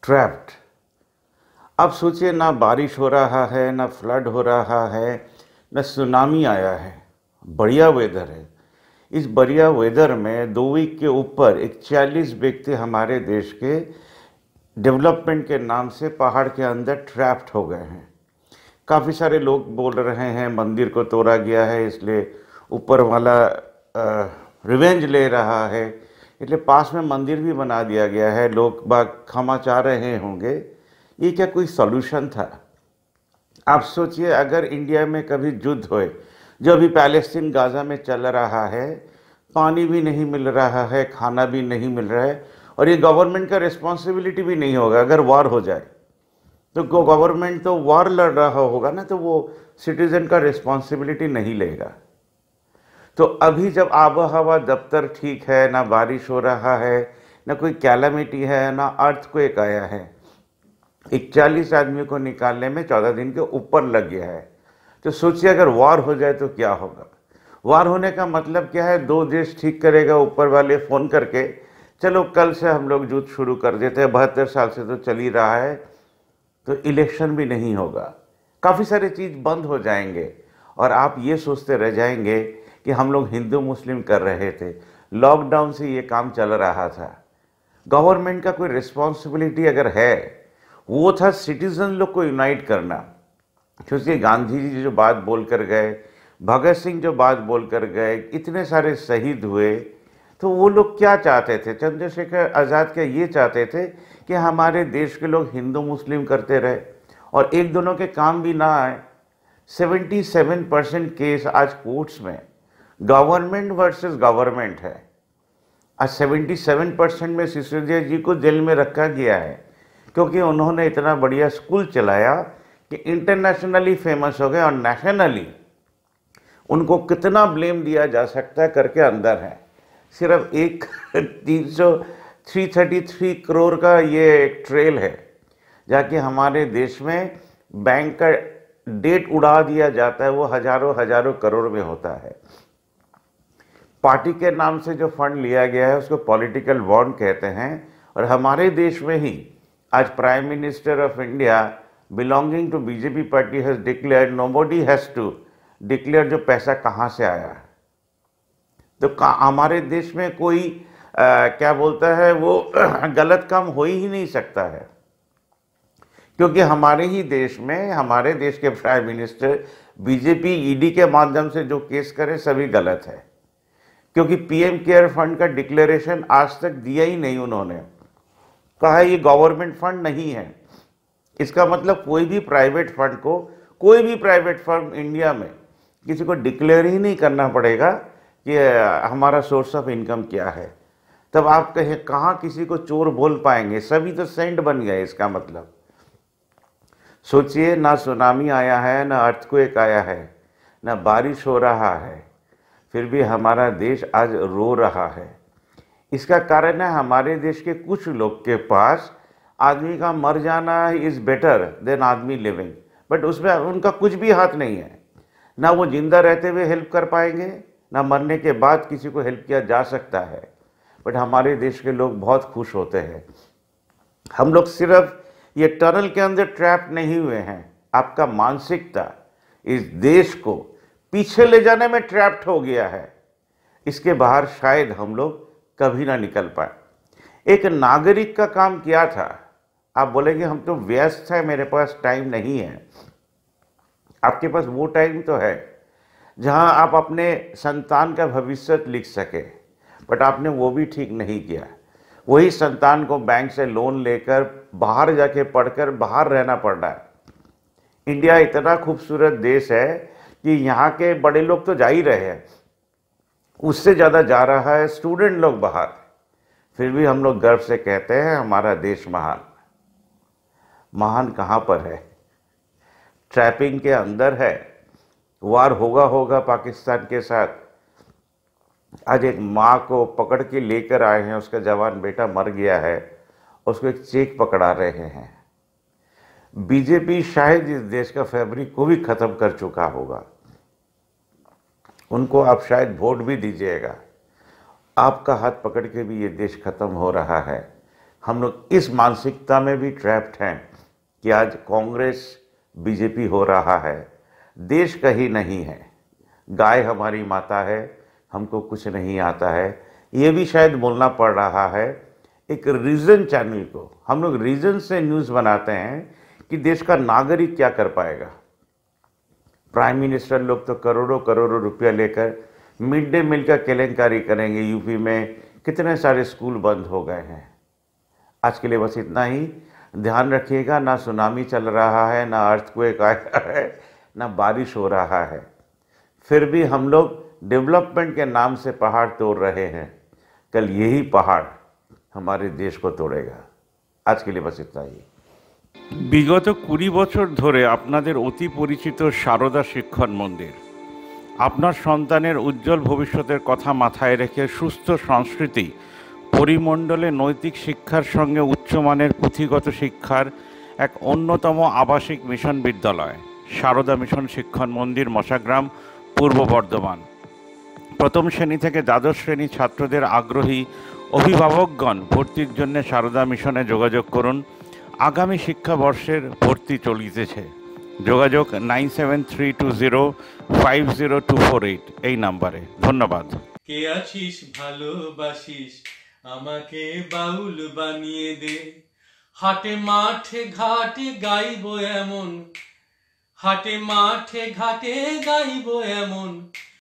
Trapped. अब सोचिए, ना बारिश हो रहा है, ना फ्लड हो रहा है, ना सुनामी आया है, बढ़िया वेदर है। इस बढ़िया वेदर में 2 वीक के ऊपर एक 40 व्यक्ति हमारे देश के डेवलपमेंट के नाम से पहाड़ के अंदर ट्रैप्ड हो गए हैं। काफ़ी सारे लोग बोल रहे हैं मंदिर को तोड़ा गया है, इसलिए ऊपर वाला रिवेंज ले रहा है, इसलिए पास में मंदिर भी बना दिया गया है। लोग बाग क्षमा चाह रहे होंगे। ये क्या कोई सॉल्यूशन था? आप सोचिए, अगर इंडिया में कभी युद्ध होए, जो अभी पैलेस्टीन गाजा में चल रहा है, पानी भी नहीं मिल रहा है, खाना भी नहीं मिल रहा है, और ये गवर्नमेंट का रिस्पॉन्सिबिलिटी भी नहीं होगा। अगर वॉर हो जाए तो गवर्नमेंट तो वॉर लड़ रहा होगा ना, तो वो सिटीजन का रिस्पॉन्सिबिलिटी नहीं लेगा। तो अभी जब आबो हवा दफ्तर ठीक है, ना बारिश हो रहा है, ना कोई कैलामिटी है, ना अर्थक्वेक आया है, 41 आदमी को निकालने में 14 दिन के ऊपर लग गया है। तो सोचिए अगर वॉर हो जाए तो क्या होगा। वॉर होने का मतलब क्या है? 2 देश ठीक करेगा ऊपर वाले फ़ोन करके, चलो कल से हम लोग युद्ध शुरू कर देते हैं, 72 साल से तो चल ही रहा है। तो इलेक्शन भी नहीं होगा, काफ़ी सारे चीज़ बंद हो जाएंगे, और आप ये सोचते रह जाएंगे कि हम लोग हिंदू मुस्लिम कर रहे थे। लॉकडाउन से ये काम चल रहा था। गवर्नमेंट का कोई रिस्पॉन्सिबिलिटी अगर है, वो था सिटीजन लोग को यूनाइट करना। क्योंकि गांधी जी जो बात बोल कर गए, भगत सिंह जो बात बोल कर गए, इतने सारे शहीद हुए, तो वो लोग क्या चाहते थे? चंद्रशेखर आज़ाद क्या ये चाहते थे कि हमारे देश के लोग हिंदू मुस्लिम करते रहे और एक दोनों के काम भी ना आए? 77% केस आज कोर्ट्स में गवर्नमेंट वर्सेस गवर्नमेंट है। आज 77% में सिसोदिया जी को जेल में रखा गया है, क्योंकि उन्होंने इतना बढ़िया स्कूल चलाया कि इंटरनेशनली फेमस हो गए, और नेशनली उनको कितना ब्लेम दिया जा सकता है करके अंदर है। सिर्फ एक 333 करोड़ का ये एक ट्रेल है, जाके हमारे देश में बैंक का डेट उड़ा दिया जाता है, वो हजारों हजारों करोड़ में होता है। पार्टी के नाम से जो फंड लिया गया है उसको पॉलिटिकल बॉन्ड कहते हैं, और हमारे देश में ही आज prime minister of India belonging to BJP party has declared nobody has to declare जो पैसा कहाँ से आया। तो हमारे देश में कोई क्या बोलता है वो गलत काम हो ही नहीं सकता है, क्योंकि हमारे ही देश में हमारे देश के प्राइम मिनिस्टर बीजेपी ईडी के माध्यम से जो केस करे सभी गलत है, क्योंकि पीएम केयर फंड का डिक्लेरेशन आज तक दिया ही नहीं उन्होंने। कहा ये गवर्नमेंट फंड नहीं है। इसका मतलब कोई भी प्राइवेट फंड को, कोई भी प्राइवेट फर्म इंडिया में किसी को डिक्लेयर ही नहीं करना पड़ेगा कि हमारा सोर्स ऑफ इनकम क्या है। तब आप कहें कहाँ किसी को चोर बोल पाएंगे? सभी तो सेंट बन गए। इसका मतलब सोचिए, ना सुनामी आया है, ना अर्थक्वेक आया है, ना बारिश हो रहा है, फिर भी हमारा देश आज रो रहा है। इसका कारण है हमारे देश के कुछ लोग के पास आदमी का मर जाना इज़ बेटर देन आदमी लिविंग, बट उसमें उनका कुछ भी हाथ नहीं है। ना वो जिंदा रहते हुए हेल्प कर पाएंगे, ना मरने के बाद किसी को हेल्प किया जा सकता है। बट हमारे देश के लोग बहुत खुश होते हैं। हम लोग सिर्फ ये टनल के अंदर ट्रैप नहीं हुए हैं, आपका मानसिकता इस देश को पीछे ले जाने में ट्रैप्ड हो गया है। इसके बाहर शायद हम लोग कभी ना निकल पाए। एक नागरिक का काम क्या था? आप बोलेंगे हम तो व्यस्त हैं, मेरे पास टाइम नहीं है। आपके पास वो टाइम तो है जहां आप अपने संतान का भविष्य लिख सके, बट आपने वो भी ठीक नहीं किया। वही संतान को बैंक से लोन लेकर बाहर जाके पढ़कर बाहर रहना पड़ रहा है। इंडिया इतना खूबसूरत देश है कि यहाँ के बड़े लोग तो जा ही रहे हैं, उससे ज़्यादा जा रहा है स्टूडेंट लोग बाहर। फिर भी हम लोग गर्व से कहते हैं हमारा देश महान। महान कहाँ पर है? ट्रैपिंग के अंदर है। वार होगा पाकिस्तान के साथ। आज एक माँ को पकड़ के लेकर आए हैं, उसका जवान बेटा मर गया है, उसको एक चेक पकड़ा रहे हैं। बीजेपी शायद इस देश का फैब्रिक को भी खत्म कर चुका होगा। उनको आप शायद वोट भी दीजिएगा, आपका हाथ पकड़ के भी ये देश खत्म हो रहा है। हम लोग इस मानसिकता में भी ट्रैप्ड हैं कि आज कांग्रेस बीजेपी हो रहा है, देश कहीं नहीं है, गाय हमारी माता है, हमको कुछ नहीं आता है, ये भी शायद बोलना पड़ रहा है। एक रीजन चैनल को हम लोग रीजन से न्यूज़ बनाते हैं कि देश का नागरिक क्या कर पाएगा। प्राइम मिनिस्टर लोग तो करोड़ों करोड़ों रुपया लेकर मिड डे मील का केलेंकारी करेंगे। यूपी में कितने सारे स्कूल बंद हो गए हैं। आज के लिए बस इतना ही। ध्यान रखिएगा, ना सुनामी चल रहा है, ना अर्थक्वेक आया है, ना बारिश हो रहा है, फिर भी हम लोग डेवलपमेंट के नाम से पहाड़ तोड़ रहे हैं। कल यही पहाड़ हमारे देश को तोड़ेगा। आज के लिए बस इतना ही। বিগত 20 বছর ধরে আপনাদের অতি পরিচিত সারদা শিক্ষণ মন্দির আপনার সন্তানের উজ্জ্বল ভবিষ্যতের কথা মাথায় রেখে সুস্থ সংস্কৃতি, পরিমণ্ডলে নৈতিক শিক্ষার সঙ্গে উচ্চমানের পুঁথিগত শিক্ষার এক অন্যতম আবাসিক মিশন বিদ্যালয় সারদা মিশন শিক্ষণ মন্দির, মশাগ্রাম, পূর্ব বর্ধমান। প্রথম শ্রেণী থেকে দ্বাদশ শ্রেণী ছাত্রদের আগ্রহী অভিভাবকগণ ভর্তির জন্য সারদা মিশনে যোগাযোগ করুন। আগামী শিক্ষাবর্ষের ভর্তি চলিতেছে। যোগাযোগ 9732050248 এই নাম্বারে। ধন্যবাদ। কে আছিস ভালোবাসিস আমাকে বাউল বানিয়ে দে, হাটে মাঠে ঘাটে গাইবো এমন, হাটে মাঠে ঘাটে গাইবো এমন